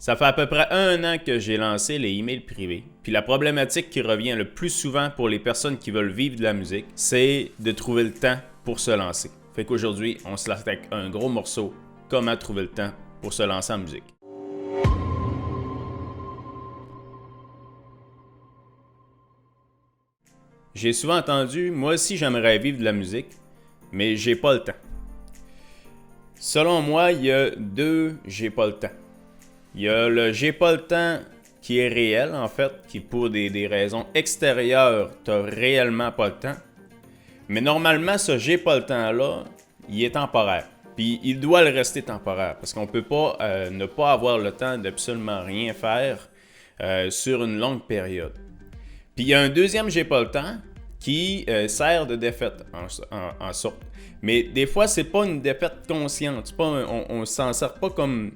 Ça fait à peu près 1 an que j'ai lancé les emails privés. Puis la problématique qui revient le plus souvent pour les personnes qui veulent vivre de la musique, c'est de trouver le temps pour se lancer. Fait qu'aujourd'hui, on se lance avec un gros morceau. Comment trouver le temps pour se lancer en musique. J'ai souvent entendu, moi aussi j'aimerais vivre de la musique, mais j'ai pas le temps. Selon moi, il y a deux j'ai pas le temps. Il y a le j'ai pas le temps qui est réel en fait, qui pour des raisons extérieures, t'as réellement pas le temps. Mais normalement, ce j'ai pas le temps-là, il est temporaire. Puis il doit le rester temporaire, parce qu'on peut pas ne pas avoir le temps d'absolument rien faire sur une longue période. Puis il y a un deuxième j'ai pas le temps qui sert de défaite en sorte. Mais des fois, c'est pas une défaite consciente. On s'en sert pas comme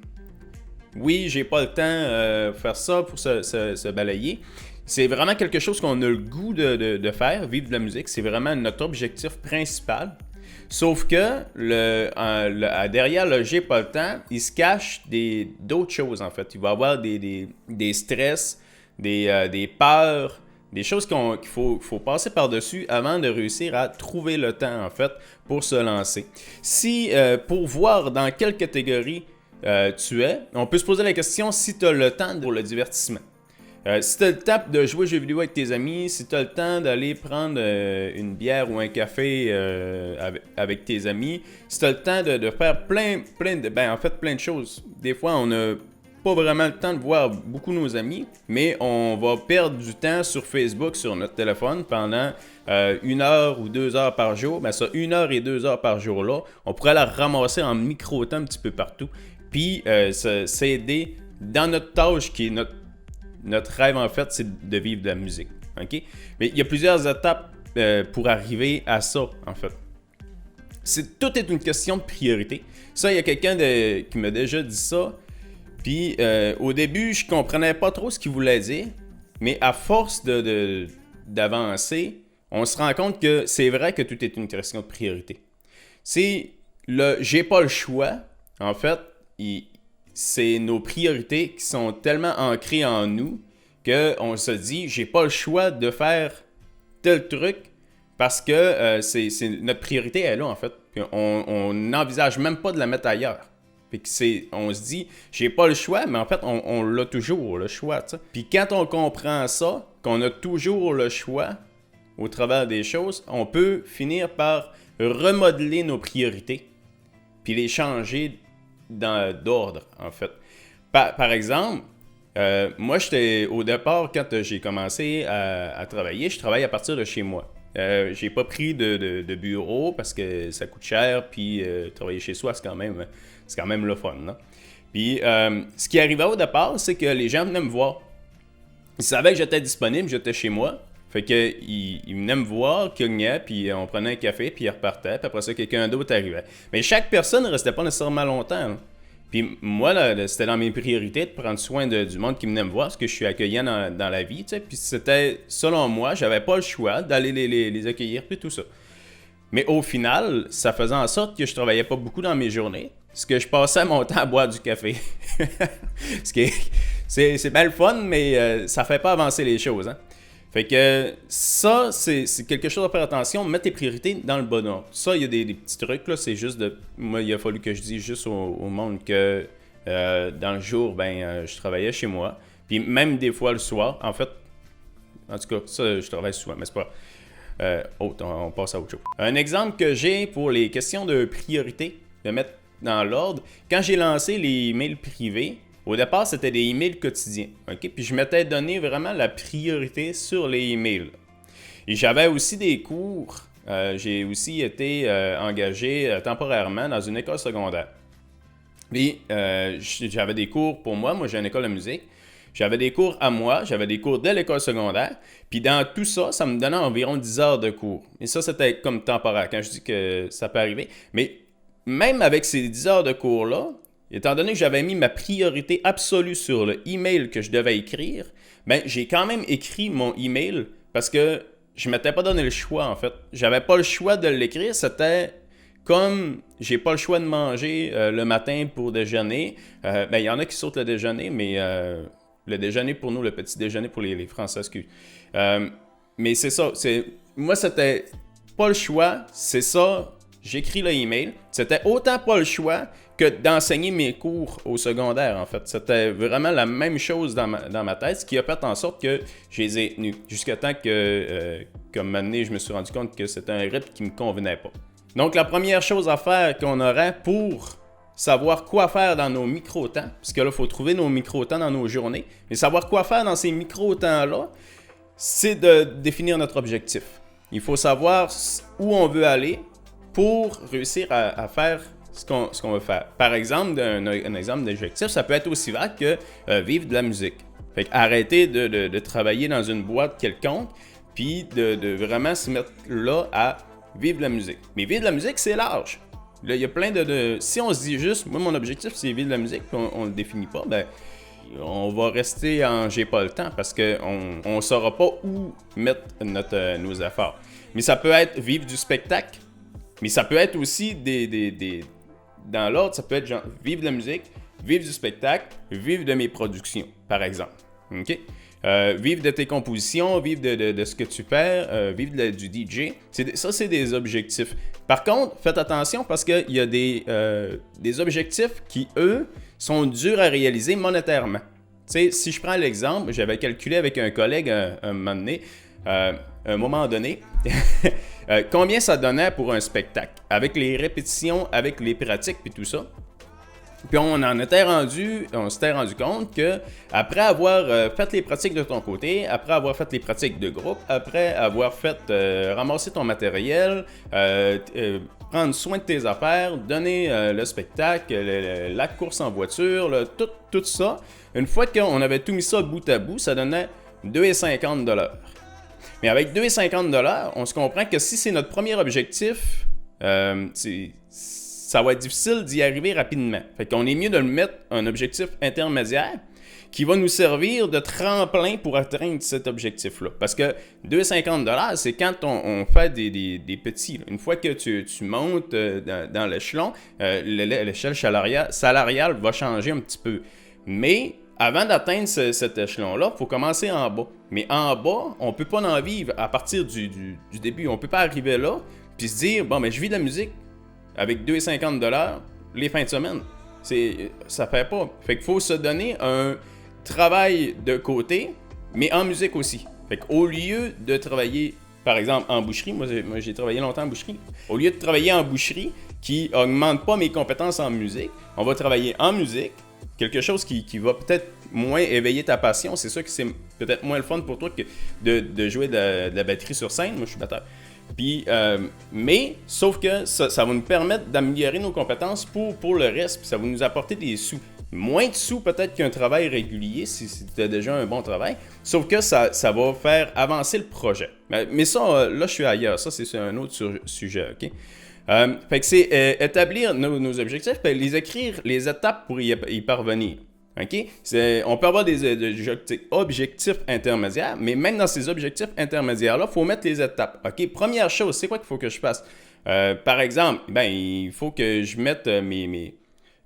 oui, j'ai pas le temps de faire ça pour se balayer. C'est vraiment quelque chose qu'on a le goût de faire, vivre de la musique. C'est vraiment notre objectif principal. Sauf que derrière le j'ai pas le temps, il se cache d'autres choses en fait. Il va y avoir des stress, des peurs, des choses qu'il faut passer par-dessus avant de réussir à trouver le temps en fait pour se lancer. Pour voir dans quelle catégorie tu es, on peut se poser la question si tu as le temps pour le divertissement. Si tu as le temps de jouer aux jeux vidéo avec tes amis, si tu as le temps d'aller prendre une bière ou un café avec tes amis, si tu as le temps de faire plein de choses. Des fois, on n'a pas vraiment le temps de voir beaucoup nos amis, mais on va perdre du temps sur Facebook, sur notre téléphone pendant 1 heure ou 2 heures par jour. Ben ça, 1 heure et 2 heures par jour-là, on pourrait la ramasser en micro-temps un petit peu partout. Puis s'aider dans notre tâche qui est notre rêve en fait, c'est de vivre de la musique. Okay? Mais il y a plusieurs étapes pour arriver à ça en fait. Tout est une question de priorité. Ça, il y a quelqu'un qui m'a déjà dit ça. Puis au début, je comprenais pas trop ce qu'il voulait dire. Mais à force d'avancer, on se rend compte que c'est vrai que tout est une question de priorité. J'ai pas le choix. En fait, c'est nos priorités qui sont tellement ancrées en nous qu'on se dit j'ai pas le choix de faire tel truc parce que notre priorité est là en fait. Puis on n'envisage même pas de la mettre ailleurs. Puis on se dit j'ai pas le choix, mais en fait on l'a toujours le choix. T'sais. Puis quand on comprend ça, qu'on a toujours le choix au travers des choses, on peut finir par remodeler nos priorités puis les changer d'ordre, en fait. Par exemple, moi, au départ, quand j'ai commencé à travailler, je travaille à partir de chez moi. J'ai pas pris de bureau parce que ça coûte cher, puis travailler chez soi, c'est quand même le fun. Non? Puis, ce qui arrivait au départ, c'est que les gens venaient me voir. Ils savaient que j'étais disponible, j'étais chez moi. Fait qu'ils venaient me voir, cognaient, puis on prenait un café, puis ils repartaient, puis après ça, quelqu'un d'autre arrivait. Mais chaque personne ne restait pas nécessairement longtemps. Hein. Puis moi, là, c'était dans mes priorités de prendre soin du monde qui venait me voir, parce que je suis accueillant dans la vie, tu sais. Puis c'était, selon moi, j'avais pas le choix d'aller les accueillir, puis tout ça. Mais au final, ça faisait en sorte que je travaillais pas beaucoup dans mes journées, parce que je passais mon temps à boire du café. C'est bien le fun, mais ça fait pas avancer les choses, hein. Fait que ça, c'est quelque chose à faire attention. Mets tes priorités dans le bon ordre. Ça, il y a des petits trucs, là. C'est juste moi, il a fallu que je dise juste au monde que dans le jour, je travaillais chez moi. Puis même des fois le soir, en fait, en tout cas, ça, je travaille souvent, mais c'est pas... on passe à autre chose. Un exemple que j'ai pour les questions de priorité, de mettre dans l'ordre, quand j'ai lancé les emails privés, au départ, c'était des emails quotidiens. Okay? Puis je m'étais donné vraiment la priorité sur les emails. Et j'avais aussi des cours. J'ai aussi été engagé temporairement dans une école secondaire. Puis j'avais des cours pour moi. Moi, j'ai une école de musique. J'avais des cours à moi. J'avais des cours de l'école secondaire. Puis dans tout ça, ça me donnait environ 10 heures de cours. Et ça, c'était comme temporaire quand je dis que ça peut arriver. Mais même avec ces 10 heures de cours-là, étant donné que j'avais mis ma priorité absolue sur le email que je devais écrire, j'ai quand même écrit mon email parce que je ne m'étais pas donné le choix, en fait. J'avais pas le choix de l'écrire, c'était comme j'ai pas le choix de manger le matin pour déjeuner, il y en a qui sautent le déjeuner, mais le déjeuner pour nous, le petit déjeuner pour les Français, excuse. Mais c'est ça, moi c'était pas le choix, c'est ça, j'écris le email. C'était autant pas le choix que d'enseigner mes cours au secondaire, en fait. C'était vraiment la même chose dans ma tête, ce qui a fait en sorte que je les ai tenus. Jusqu'à temps que, comme maintenant, je me suis rendu compte que c'était un rythme qui me convenait pas. Donc, la première chose à faire qu'on aurait pour savoir quoi faire dans nos micro-temps, parce que là, il faut trouver nos micro-temps dans nos journées, mais savoir quoi faire dans ces micro-temps-là, c'est de définir notre objectif. Il faut savoir où on veut aller pour réussir à faire ce qu'on veut faire. Par exemple, un exemple d'objectif, ça peut être aussi vague que vivre de la musique. Fait arrêter de travailler dans une boîte quelconque, puis de vraiment se mettre là à vivre de la musique. Mais vivre de la musique, c'est large. Là, il y a plein si on se dit juste, moi, mon objectif, c'est vivre de la musique, puis on ne le définit pas, on va rester en j'ai pas le temps parce qu'on ne saura pas où mettre nos efforts. Mais ça peut être vivre du spectacle, mais ça peut être aussi dans l'ordre, ça peut être genre vivre de la musique, vivre du spectacle, vivre de mes productions, par exemple. OK? Vivre de tes compositions, vivre de ce que tu fais, vivre du DJ. Ça, c'est des objectifs. Par contre, faites attention parce qu'il y a des objectifs qui, eux, sont durs à réaliser monétairement. Tu sais, si je prends l'exemple, j'avais calculé avec un collègue un moment donné, combien ça donnait pour un spectacle, avec les répétitions, avec les pratiques et tout ça. Puis on s'était rendu compte que après avoir fait les pratiques de ton côté, après avoir fait les pratiques de groupe, après avoir fait ramasser ton matériel, prendre soin de tes affaires, donner le spectacle, la course en voiture, tout ça, une fois qu'on avait tout mis ça bout à bout, ça donnait 2,50 $. Mais avec 2,50 $, on se comprend que si c'est notre premier objectif, ça va être difficile d'y arriver rapidement. Fait qu'on est mieux de le mettre un objectif intermédiaire qui va nous servir de tremplin pour atteindre cet objectif-là. Parce que 2,50 $, c'est quand on fait des petits. Là. Une fois que tu montes dans l'échelon, l'échelle salariale va changer un petit peu. Mais avant d'atteindre cet échelon-là, il faut commencer en bas. Mais en bas, on ne peut pas en vivre à partir du début. On ne peut pas arriver là puis se dire, bon, je vis de la musique avec 2,50 $ les fins de semaine. Ça fait pas. Fait qu'il faut se donner un travail de côté, mais en musique aussi. Fait qu'au lieu de travailler, par exemple, en boucherie, moi j'ai travaillé longtemps en boucherie, au lieu de travailler en boucherie qui augmente pas mes compétences en musique, on va travailler en musique, quelque chose qui va peut-être moins éveiller ta passion. C'est sûr que c'est peut-être moins le fun pour toi que de jouer de la batterie sur scène. Moi, je suis batteur. Puis, mais, sauf que ça va nous permettre d'améliorer nos compétences pour le reste, puis ça va nous apporter des sous. Moins de sous peut-être qu'un travail régulier, si tu as déjà un bon travail, sauf que ça va faire avancer le projet. Mais ça, là, je suis ailleurs, ça, c'est un autre sujet, OK? Fait que c'est établir nos objectifs, puis les écrire, les étapes pour y parvenir. OK? On peut avoir des objectifs intermédiaires, mais même dans ces objectifs intermédiaires-là, il faut mettre les étapes. OK? Première chose, c'est quoi qu'il faut que je fasse? Par exemple, il faut que je mette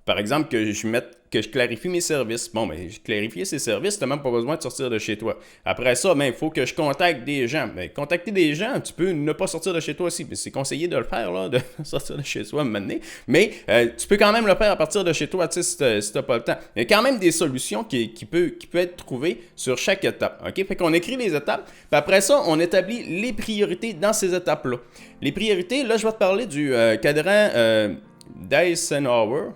Par exemple, que je clarifie mes services. Bon, clarifier ces services, tu n'as même pas besoin de sortir de chez toi. Après ça, il faut que je contacte des gens. Contacter des gens, tu peux ne pas sortir de chez toi aussi. C'est conseillé de le faire, là, de sortir de chez soi, maintenant. Mais tu peux quand même le faire à partir de chez toi, si tu n'as pas le temps. Il y a quand même des solutions qui peuvent être trouvées sur chaque étape. OK? Fait qu'on écrit les étapes. Puis après ça, on établit les priorités dans ces étapes-là. Les priorités, là, je vais te parler du cadran d'Eisenhower.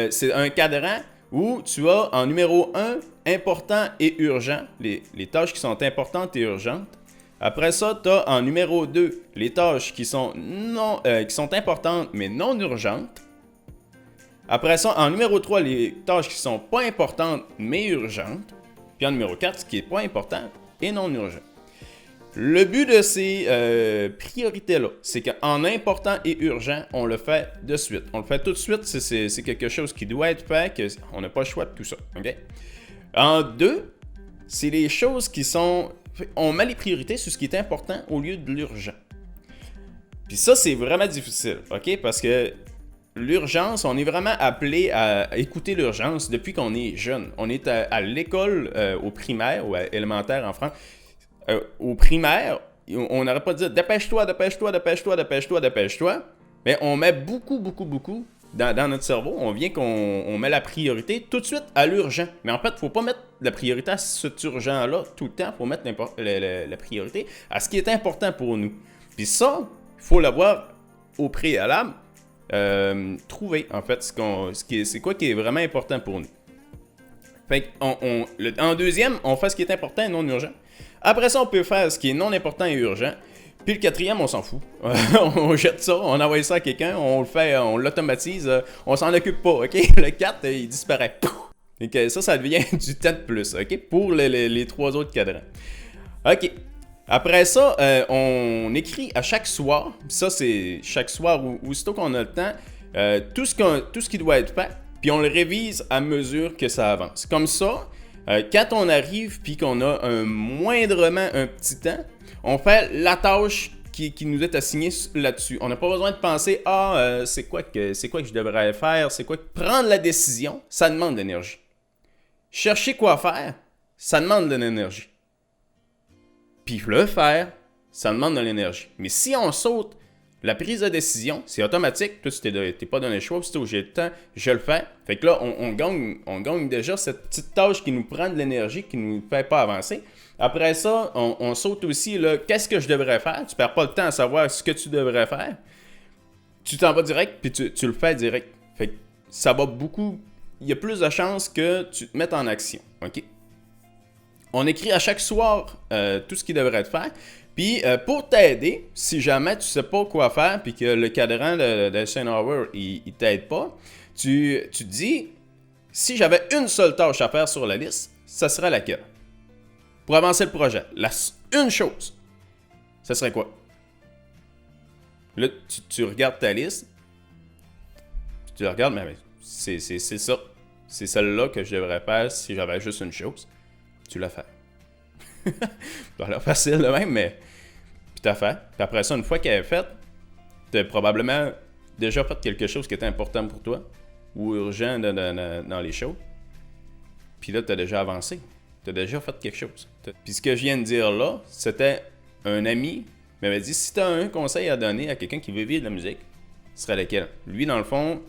C'est un cadran où tu as en numéro 1 important et urgent, les tâches qui sont importantes et urgentes. Après ça, tu as en numéro 2 les tâches qui sont importantes mais non urgentes. Après ça, en numéro 3, les tâches qui sont pas importantes mais urgentes. Puis en numéro 4, ce qui est pas important et non urgent. Le but de ces priorités-là, c'est qu'en important et urgent, on le fait de suite. On le fait tout de suite, c'est quelque chose qui doit être fait, qu'on n'a pas le choix de tout ça. Okay? En 2, c'est les choses qui sont... On met les priorités sur ce qui est important au lieu de l'urgent. Puis ça, c'est vraiment difficile, OK? Parce que l'urgence, on est vraiment appelé à écouter l'urgence depuis qu'on est jeune. On est à l'école, au primaire ou à élémentaire en France. Au primaire, on n'arrête pas de dire dépêche-toi, dépêche-toi, dépêche-toi, dépêche-toi, dépêche-toi. Mais on met beaucoup dans notre cerveau. On vient qu'on met la priorité tout de suite à l'urgent. Mais en fait, il ne faut pas mettre la priorité à cet urgent-là tout le temps. Il faut mettre la priorité à ce qui est important pour nous. Puis ça, il faut l'avoir au préalable. Trouver, en fait, c'est quoi qui est vraiment important pour nous. Fait en deuxième, on fait ce qui est important et non urgent. Après ça, on peut faire ce qui est non important et urgent. Puis le quatrième, on s'en fout. On jette ça, on envoie ça à quelqu'un, on le fait, on l'automatise, on s'en occupe pas, ok? Le 4, il disparaît. Et que ça devient du temps de plus, ok? Pour les trois autres cadrans. Ok. Après ça, on écrit à chaque soir, ça c'est chaque soir ou aussitôt qu'on a le temps, tout ce qui doit être fait, puis on le révise à mesure que ça avance. Comme ça, quand on arrive puis qu'on a moindrement un petit temps, on fait la tâche qui nous est assignée là-dessus. On n'a pas besoin de penser c'est quoi que je devrais faire, prendre la décision, ça demande de l'énergie. Chercher quoi faire, ça demande de l'énergie. Puis le faire, ça demande de l'énergie. Mais si on saute la prise de décision, c'est automatique. Toi, tu t'es pas donné le choix, puis j'ai le temps, je le fais. Fait que là, on gagne déjà cette petite tâche qui nous prend de l'énergie, qui ne nous fait pas avancer. Après ça, on saute aussi, là, qu'est-ce que je devrais faire? Tu perds pas le temps à savoir ce que tu devrais faire. Tu t'en vas direct, puis tu le fais direct. Fait que ça va beaucoup... Il y a plus de chances que tu te mettes en action, OK? On écrit à chaque soir tout ce qui devrait être fait. Puis pour t'aider, si jamais tu sais pas quoi faire puis que le cadran d'Eisenhower il t'aide pas, tu te dis si j'avais une seule tâche à faire sur la liste, ça serait laquelle? Pour avancer le projet, une chose, ça serait quoi? Là, tu regardes ta liste, tu la regardes, mais c'est ça. C'est celle-là que je devrais faire si j'avais juste une chose. Tu l'as fait. Ça a l'air facile de même, mais... Puis t'as fait. Puis après ça, une fois qu'elle est faite, t'as probablement déjà fait quelque chose qui était important pour toi ou urgent dans les choses. Puis là, t'as déjà avancé. T'as déjà fait quelque chose. Puis ce que je viens de dire là, c'était un ami m'avait dit, si t'as un conseil à donner à quelqu'un qui veut vivre de la musique, ce serait lequel? Lui, dans le fond...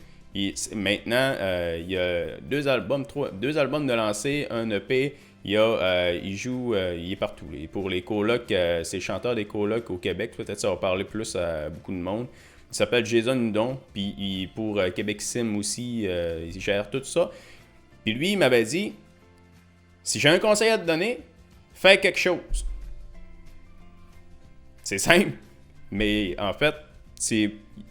Maintenant, il y a deux albums de lancés, un EP, il est partout. Et pour les colocs, c'est le chanteur des colocs au Québec, peut-être ça va parler plus à beaucoup de monde. Il s'appelle Jason Hudon, puis pour Québec Sim aussi, il gère tout ça. Puis lui, il m'avait dit, si j'ai un conseil à te donner, fais quelque chose. C'est simple, mais en fait,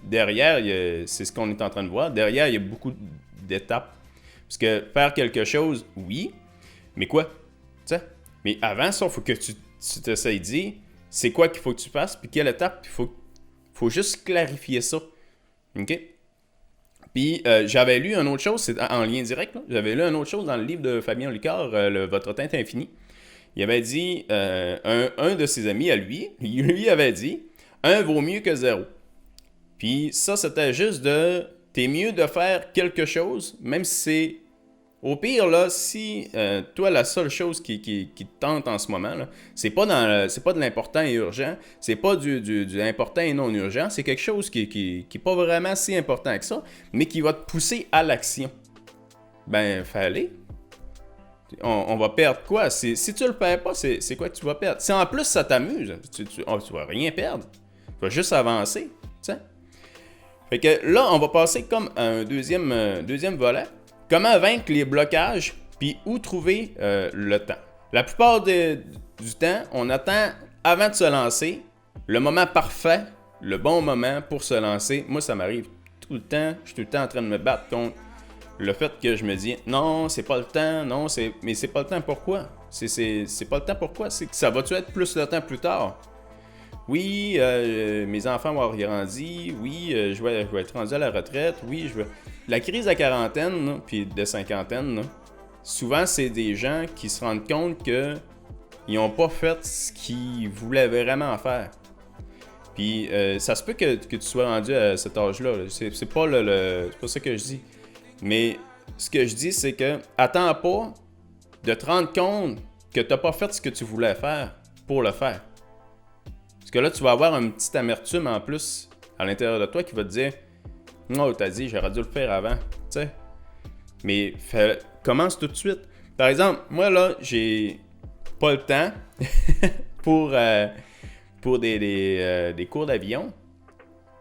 derrière, c'est ce qu'on est en train de voir. Derrière, il y a beaucoup d'étapes. Parce que faire quelque chose, oui, mais quoi? T'sais? Mais avant ça, il faut que tu t'essayes de dire c'est quoi qu'il faut que tu fasses, puis quelle étape, il faut juste clarifier ça. OK? Puis j'avais lu une autre chose, c'est en lien direct, là. J'avais lu une autre chose dans le livre de Fabien Licard, Votre teinte infinie. Il avait dit, un de ses amis à lui avait dit, 1 vaut mieux que 0. Puis ça, c'était juste t'es mieux de faire quelque chose, même si c'est... Au pire, là, si toi, la seule chose qui te tente en ce moment, là, c'est pas de l'important et urgent, c'est pas du important et non urgent, c'est quelque chose qui est pas vraiment si important que ça, mais qui va te pousser à l'action. Ben, fallait. On va perdre quoi? Si tu le fais pas, c'est quoi que tu vas perdre? Si en plus ça t'amuse, tu vas rien perdre. Tu vas juste avancer, tu sais. Fait que là, on va passer comme à un deuxième volet. Comment vaincre les blocages, puis où trouver le temps. La plupart du temps, on attend avant de se lancer le moment parfait, le bon moment pour se lancer. Moi, ça m'arrive tout le temps. Je suis tout le temps en train de me battre contre le fait que je me dis non, c'est pas le temps, mais c'est pas le temps pourquoi? C'est pas le temps pourquoi? C'est que ça va-tu être plus le temps plus tard? Oui, mes enfants vont avoir grandi. Oui, je vais être rendu à la retraite. Oui, La crise de quarantaine, puis de cinquantaine, là, souvent, c'est des gens qui se rendent compte qu'ils n'ont pas fait ce qu'ils voulaient vraiment faire. Puis ça se peut que tu sois rendu à cet âge-là. Là. C'est pas c'est pas ça que je dis. Mais ce que je dis, c'est que attends pas de te rendre compte que t'as pas fait ce que tu voulais faire pour le faire. Parce que là, tu vas avoir une petite amertume en plus à l'intérieur de toi qui va te dire « Non, t'as dit, j'aurais dû le faire avant. » Tu sais. Mais commence tout de suite. Par exemple, moi là, j'ai pas le temps pour des cours d'avion.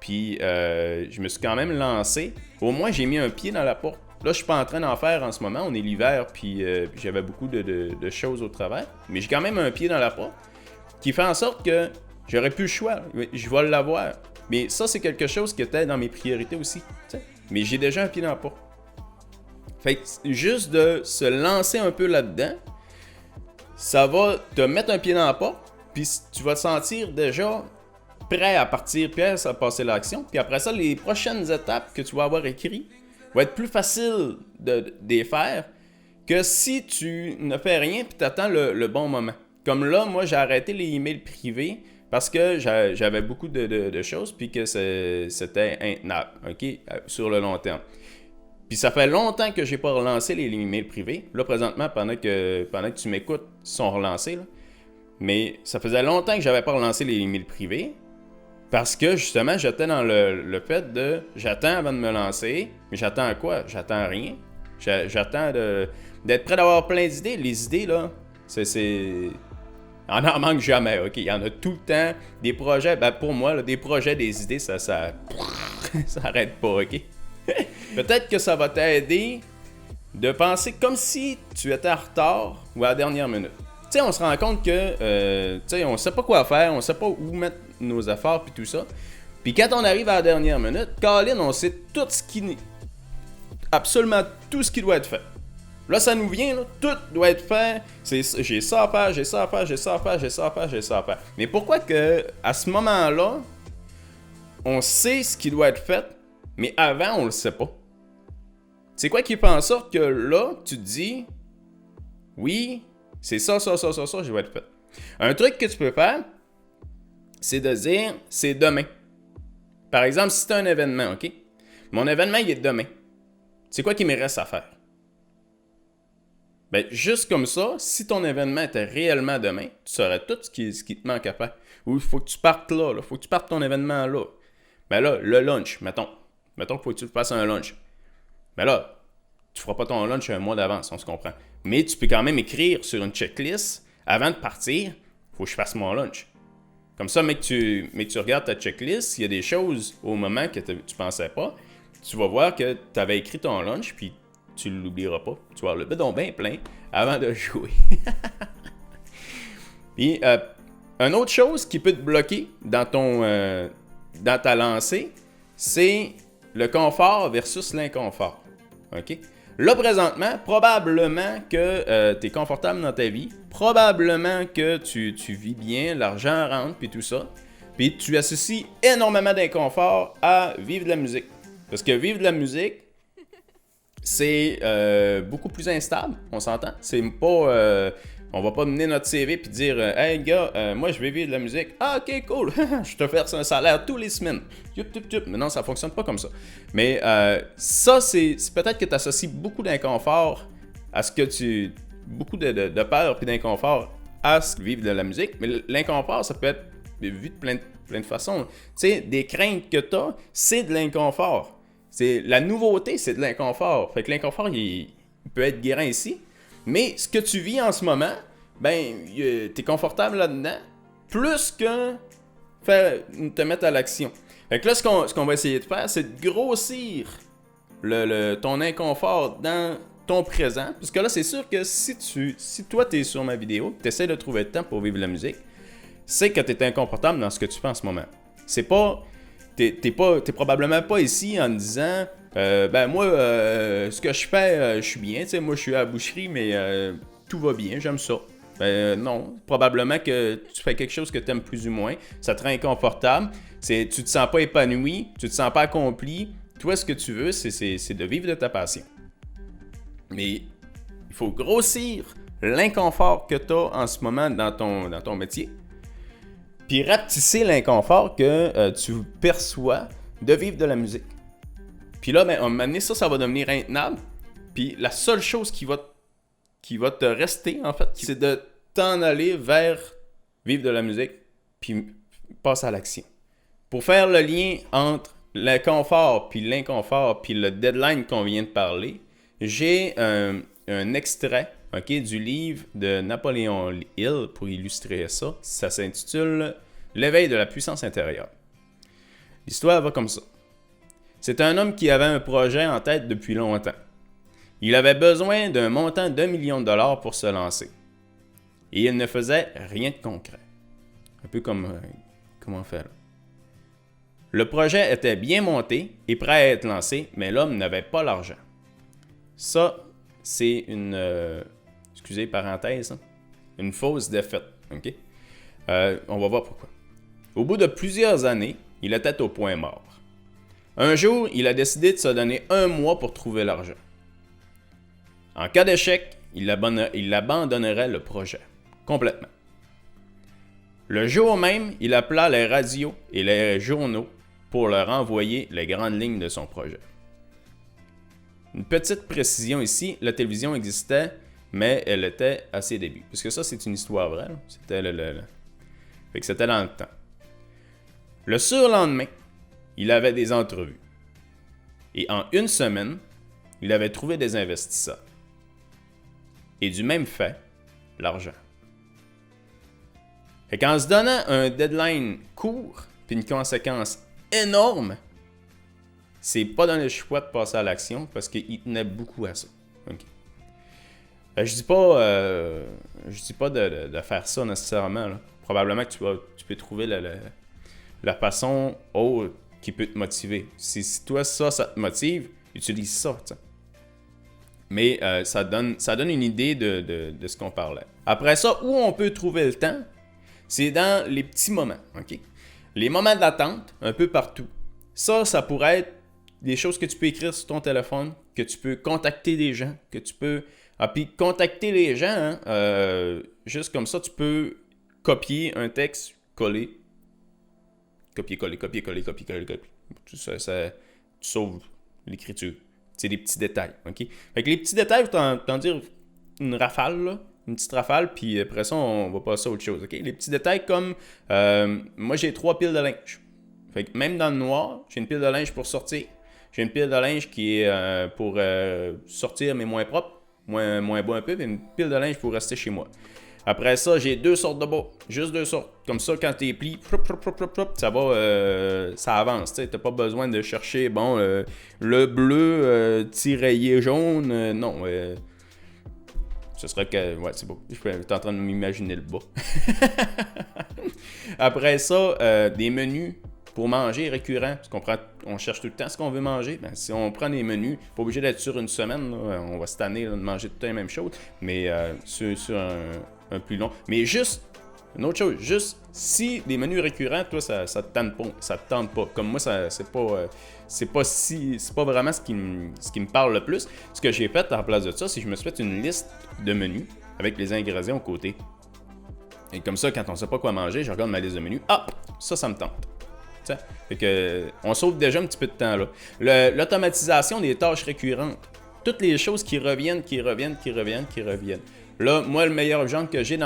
Puis je me suis quand même lancé. Au moins, j'ai mis un pied dans la porte. Là, je suis pas en train d'en faire en ce moment. On est l'hiver, puis j'avais beaucoup de choses au travail. Mais j'ai quand même un pied dans la porte qui fait en sorte que j'aurais plus le choix. Je vais l'avoir. Mais ça, c'est quelque chose qui était dans mes priorités aussi. T'sais. Mais j'ai déjà un pied dans la porte. Fait que juste de se lancer un peu là-dedans, ça va te mettre un pied dans la porte, puis tu vas te sentir déjà prêt à partir, prêt à passer l'action. Puis après ça, les prochaines étapes que tu vas avoir écrites vont être plus faciles de les faire que si tu ne fais rien puis tu attends le bon moment. Comme là, moi, j'ai arrêté les emails privés parce que j'avais beaucoup de choses puis que c'était intenable, OK, sur le long terme. Puis ça fait longtemps que j'ai pas relancé les emails privés. Là, présentement, pendant que tu m'écoutes, ils sont relancés. Là. Mais ça faisait longtemps que j'avais pas relancé les emails privés. Parce que justement, j'étais dans le fait de j'attends avant de me lancer. Mais j'attends à quoi? J'attends à rien. J'attends d'être prêt d'avoir plein d'idées. Les idées, là, on n'en manque jamais, OK? Il y en a tout le temps. Des projets, ben pour moi, là, des projets, des idées, ça arrête pas, OK? Peut-être que ça va t'aider de penser comme si tu étais en retard ou à la dernière minute. Tu sais, on se rend compte que, tu sais, on sait pas quoi faire, on sait pas où mettre nos efforts puis tout ça. Puis quand on arrive à la dernière minute, Colin, on sait absolument tout ce qui doit être fait. Là, ça nous vient, là, tout doit être fait. J'ai ça à faire, j'ai ça à faire, j'ai ça à faire, j'ai ça à faire, j'ai ça à faire. Mais pourquoi que à ce moment-là, on sait ce qui doit être fait, mais avant, on le sait pas? C'est quoi qui fait en sorte que là, tu te dis, oui, c'est ça, je vais être fait. Un truc que tu peux faire, c'est de dire, c'est demain. Par exemple, si tu as un événement, OK? Mon événement, il est demain. C'est quoi qui me reste à faire? Ben, juste comme ça, si ton événement était réellement demain, tu saurais tout ce qui te manque à faire. Ou il faut que tu partes là, il faut que tu partes ton événement là. Ben là, le lunch, mettons qu'il faut que tu fasses un lunch. Ben là, tu feras pas ton lunch un mois d'avance, on se comprend. Mais tu peux quand même écrire sur une checklist, avant de partir, il faut que je fasse mon lunch. Comme ça, mais que tu regardes ta checklist, il y a des choses au moment que tu pensais pas, tu vas voir que tu avais écrit ton lunch, puis tu ne l'oublieras pas. Tu vas avoir le bidon bien plein avant de jouer. Puis, une autre chose qui peut te bloquer dans ta lancée, c'est le confort versus l'inconfort. OK? Là, présentement, probablement que tu es confortable dans ta vie. Probablement que tu vis bien, l'argent rentre, puis tout ça. Puis tu associes énormément d'inconfort à vivre de la musique. Parce que vivre de la musique, c'est beaucoup plus instable, on s'entend. C'est pas... on va pas mener notre CV puis dire « Hey gars, moi je vais vivre de la musique. Ah ok, cool, je te fais un salaire tous les semaines. » Mais non, ça fonctionne pas comme ça. Mais ça, c'est peut-être que tu associes beaucoup d'inconfort à ce que tu... Beaucoup de peur puis d'inconfort à ce que vivre de la musique. Mais l'inconfort, ça peut être vu de plein de façons. Tu sais, des craintes que tu as, c'est de l'inconfort. La nouveauté, c'est de l'inconfort. Fait que l'inconfort, il peut être guérin ici. Mais ce que tu vis en ce moment, ben, t'es confortable là-dedans, plus que te mettre à l'action. Fait que là, ce qu'on va essayer de faire, c'est de grossir ton inconfort dans ton présent. Puisque là, c'est sûr que si toi, t'es sur ma vidéo, tu essaies de trouver le temps pour vivre la musique, c'est que t'es inconfortable dans ce que tu fais en ce moment. C'est pas... T'es probablement pas ici en disant ben moi ce que je fais je suis bien, tu sais, moi je suis à la boucherie mais tout va bien, j'aime ça. Ben non, probablement que tu fais quelque chose que tu aimes plus ou moins, ça te rend inconfortable, tu te sens pas épanoui, tu te sens pas accompli. Toi ce que tu veux c'est de vivre de ta passion. Mais il faut grossir l'inconfort que tu as en ce moment dans ton métier. Puis rapetisser l'inconfort que tu perçois de vivre de la musique. Puis là, ben, à un moment donné, ça va devenir intenable. Puis la seule chose qui va te rester, en fait, c'est de t'en aller vers vivre de la musique, puis passer à l'action. Pour faire le lien entre le confort, puis l'inconfort, puis le deadline qu'on vient de parler, j'ai un extrait du livre de Napoléon Hill pour illustrer ça. Ça s'intitule « L'éveil de la puissance intérieure ». L'histoire va comme ça. C'est un homme qui avait un projet en tête depuis longtemps. Il avait besoin d'un montant d'1 million de dollars pour se lancer. Et il ne faisait rien de concret. Un peu comme comment on fait là. Le projet était bien monté et prêt à être lancé, mais l'homme n'avait pas l'argent. Ça, c'est une... excusez, parenthèse, hein, une fausse défaite. Okay? On va voir pourquoi. Au bout de plusieurs années, il était au point mort. Un jour, il a décidé de se donner 1 mois pour trouver l'argent. En cas d'échec, il abandonnerait le projet, complètement. Le jour même, il appela les radios et les journaux pour leur envoyer les grandes lignes de son projet. Une petite précision ici, la télévision existait, mais elle était à ses débuts. Puisque ça, c'est une histoire vraie. C'était fait que c'était dans le temps. Le surlendemain, il avait des entrevues. Et en 1 semaine, il avait trouvé des investisseurs. Et du même fait, l'argent. Fait qu'en se donnant un deadline court, puis une conséquence énorme, c'est pas dans le choix de passer à l'action parce qu'il tenait beaucoup à ça. Okay. Je dis pas de faire ça nécessairement. Là. Probablement que tu peux trouver la façon autre qui peut te motiver. Si toi, ça te motive, utilise ça. T'sais. Mais ça donne une idée de ce qu'on parlait. Après ça, où on peut trouver le temps, c'est dans les petits moments. Okay? Les moments d'attente, un peu partout. Ça pourrait être des choses que tu peux écrire sur ton téléphone, que tu peux contacter des gens, que tu peux... Ah, puis contacter les gens, hein, juste comme ça, tu peux copier un texte, coller. Copier-coller. Tu sauves l'écriture. C'est des petits détails, OK? Fait que les petits détails, t'en dire une rafale, là, une petite rafale, puis après ça, on va passer à autre chose, OK? Les petits détails comme, moi, j'ai 3 piles de linge. Fait que même dans le noir, j'ai une pile de linge pour sortir. J'ai une pile de linge qui est pour sortir, mais moins propre, moins beau un peu, puis une pile de linge pour rester chez moi. Après ça, j'ai 2 sortes de bas. Juste 2 sortes. Comme ça, quand t'es plié, ça va, ça avance. T'sas pas besoin de chercher, le bleu tiraillé jaune. Non. Ce serait que... Ouais, c'est beau. Je suis en train de m'imaginer le bas. Après ça, des menus pour manger récurrents. Parce on cherche tout le temps ce qu'on veut manger. Ben, si on prend des menus, pas obligé d'être sur une semaine. Là, on va se tanner de manger tout le temps la même chose. Mais sur un plus long. Mais juste, une autre chose, juste si des menus récurrents, toi, ça te tente pas. Comme moi, c'est pas vraiment ce qui me parle le plus. Ce que j'ai fait à la place de ça, c'est que je me suis fait une liste de menus avec les ingrédients aux côtés. Et comme ça, quand on sait pas quoi manger, je regarde ma liste de menus. Ah, ça me tente. T'sais? Fait que, on sauve déjà un petit peu de temps là. L'automatisation des tâches récurrentes. Toutes les choses qui reviennent. Là, moi, le meilleur exemple que j'ai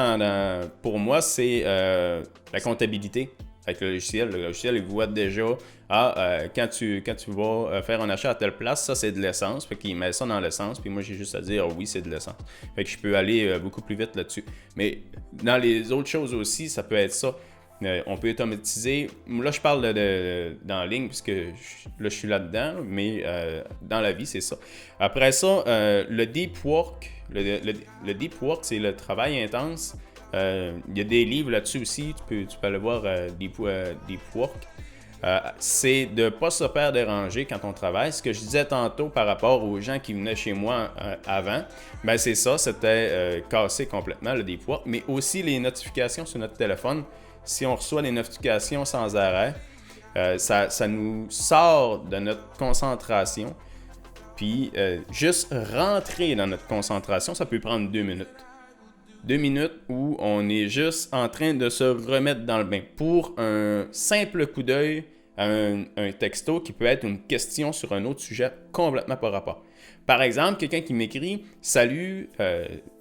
pour moi, c'est la comptabilité avec le logiciel. Le logiciel, il voit déjà, quand tu vas faire un achat à telle place, ça, c'est de l'essence. Fait qu'il met ça dans l'essence, puis moi, j'ai juste à dire, oui, c'est de l'essence. Fait que je peux aller beaucoup plus vite là-dessus. Mais dans les autres choses aussi, ça peut être ça. On peut automatiser. Là, je parle dans la ligne, puisque là, je suis là-dedans, mais dans la vie, c'est ça. Après ça, le deep work. Le deep work, c'est le travail intense. Il y a des livres là-dessus aussi. Tu peux aller voir deep work. C'est de ne pas se faire déranger quand on travaille. Ce que je disais tantôt par rapport aux gens qui venaient chez moi avant, ben c'est ça, c'était cassé complètement le deep work. Mais aussi les notifications sur notre téléphone. Si on reçoit des notifications sans arrêt, ça nous sort de notre concentration. Puis juste rentrer dans notre concentration, ça peut prendre 2 minutes. 2 minutes où on est juste en train de se remettre dans le bain pour un simple coup d'œil à un texto qui peut être une question sur un autre sujet complètement par rapport. Par exemple, quelqu'un qui m'écrit « Salut,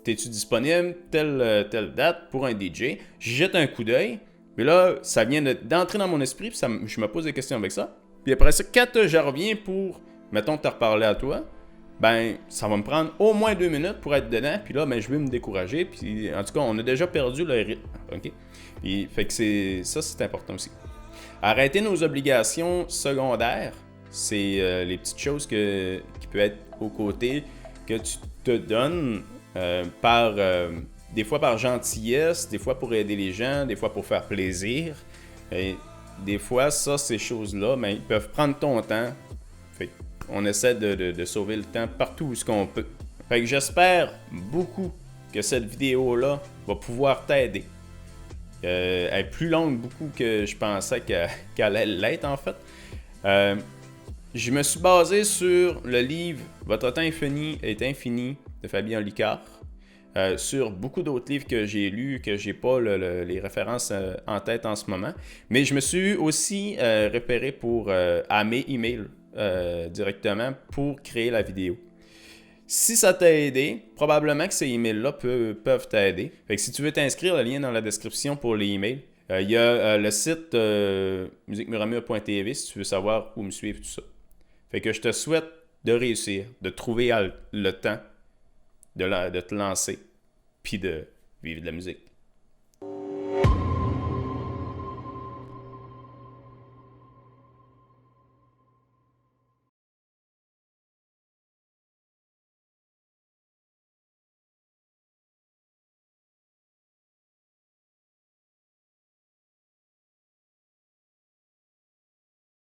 t'es-tu disponible telle date pour un DJ? » J'y jette un coup d'œil, puis là, ça vient d'entrer dans mon esprit, puis je me pose des questions avec ça. Puis après ça, quand je reviens pour, mettons, te reparler à toi, ben, ça va me prendre au moins 2 minutes pour être dedans, puis là, ben, je vais me décourager, puis en tout cas, on a déjà perdu le rythme, ok? Puis, fait que c'est important aussi. Arrêter nos obligations secondaires, c'est les petites choses qui peuvent être aux côtés que tu te donnes des fois par gentillesse, des fois pour aider les gens, des fois pour faire plaisir. Et des fois, ces choses-là, ben, ils peuvent prendre ton temps. Fait on essaie de sauver le temps partout où ce qu'on peut. Fait que j'espère beaucoup que cette vidéo-là va pouvoir t'aider. Elle est plus longue beaucoup que je pensais qu'elle allait l'être en fait. Je me suis basé sur le livre Votre temps est infini de Fabien Olicard. Sur beaucoup d'autres livres que j'ai lus, que j'ai pas les références en tête en ce moment. Mais je me suis aussi repéré à mes emails directement pour créer la vidéo. Si ça t'a aidé, probablement que ces emails-là peuvent t'aider. Fait que si tu veux t'inscrire, le lien est dans la description pour les emails. Il y a le site musiquemurmure.tv si tu veux savoir où me suivre, tout ça. Fait que je te souhaite de réussir, de trouver le temps de te lancer, puis de vivre de la musique.